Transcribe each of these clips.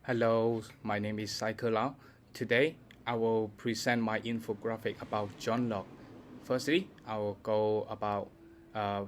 Hello, my name is Lau. Today, I will present my infographic about John Locke. Firstly, I will go about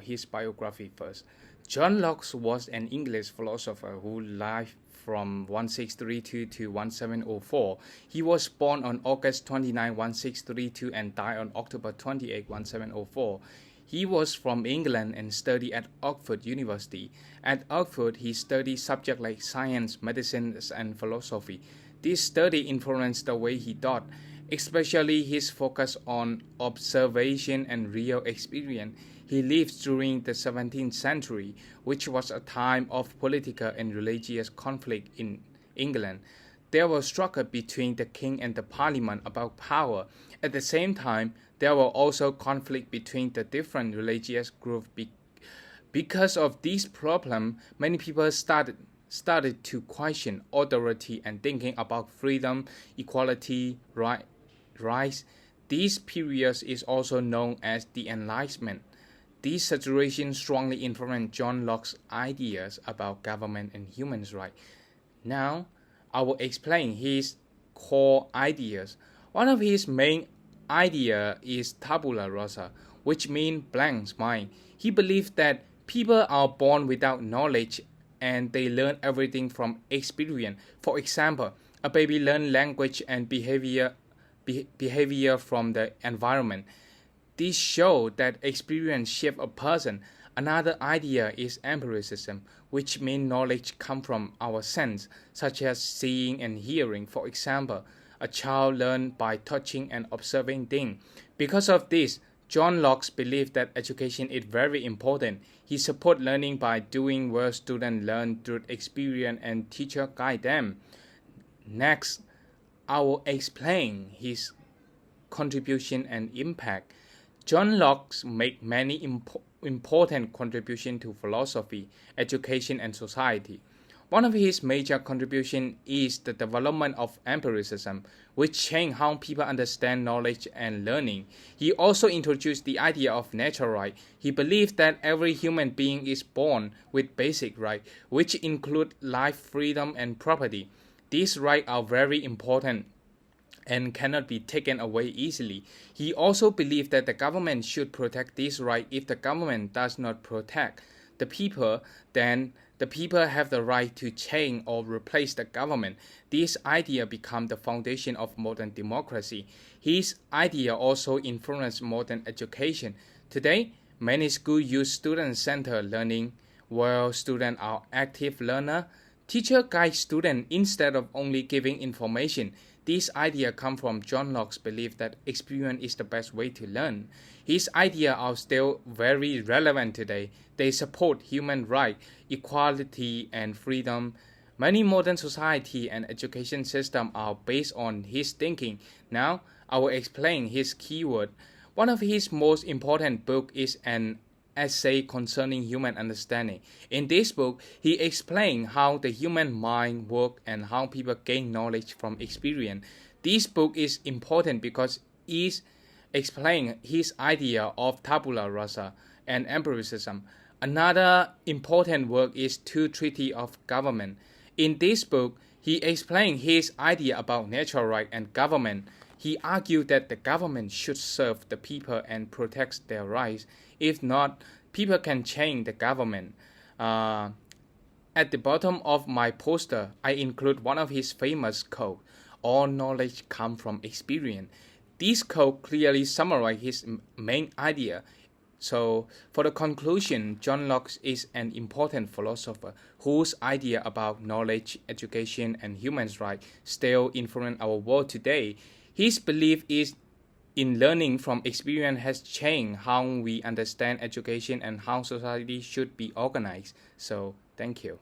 his biography first. John Locke was an English philosopher who lived from 1632 to 1704. He was born on August 29, 1632 and died on October 28, 1704. He was from England and studied at Oxford University. At Oxford, he studied subjects like science, medicine, and philosophy. This study influenced the way he thought, especially his focus on observation and real experience. He lived during the 17th century, which was a time of political and religious conflict in England. There was struggle between the king and the parliament about power. At the same time, there were also conflict between the different religious groups. Because of this problem, many people started to question authority and thinking about freedom, equality, rights. This period is also known as the Enlightenment. This situation strongly influenced John Locke's ideas about government and human rights. Now, I will explain his core ideas. One of his main ideas is Tabula Rasa, which means blank mind. He believed that people are born without knowledge and they learn everything from experience. For example, a baby learns language and behavior from the environment. This shows that experience shapes a person. Another idea is empiricism, which means knowledge comes from our sense, such as seeing and hearing. For example, a child learns by touching and observing things. Because of this, John Locke believed that education is very important. He supports learning by doing where students learn through experience and teacher guide them. Next, I will explain his contribution and impact. John Locke made many important contributions to philosophy, education, and society. One of his major contributions is the development of empiricism, which changed how people understand knowledge and learning. He also introduced the idea of natural right. He believed that every human being is born with basic rights, which include life, freedom, and property. These rights are very important and cannot be taken away easily. He also believed that the government should protect these rights. If the government does not protect the people, then the people have the right to change or replace the government. This idea became the foundation of modern democracy. His idea also influenced modern education. Today, many schools use student-centered learning, where students are active learners. Teachers guide students instead of only giving information. This idea comes from John Locke's belief that experience is the best way to learn. His ideas are still very relevant today. They support human rights, equality, and freedom. Many modern society and education systems are based on his thinking. Now, I will explain his keyword. One of his most important books is an essay concerning human understanding. In this book, he explains how the human mind works and how people gain knowledge from experience. This book is important because it explains his idea of tabula rasa and empiricism. Another important work is Two Treatises of Government. In this book, he explains his idea about natural right and government. He argued that the government should serve the people and protect their rights. If not, people can change the government. At the bottom of my poster, I include one of his famous quotes: "All knowledge comes from experience." This quote clearly summarizes his main idea. So, for the conclusion, John Locke is an important philosopher whose idea about knowledge, education, and human rights still influence our world today. His belief in learning from experience has changed how we understand education and how society should be organized. So, thank you.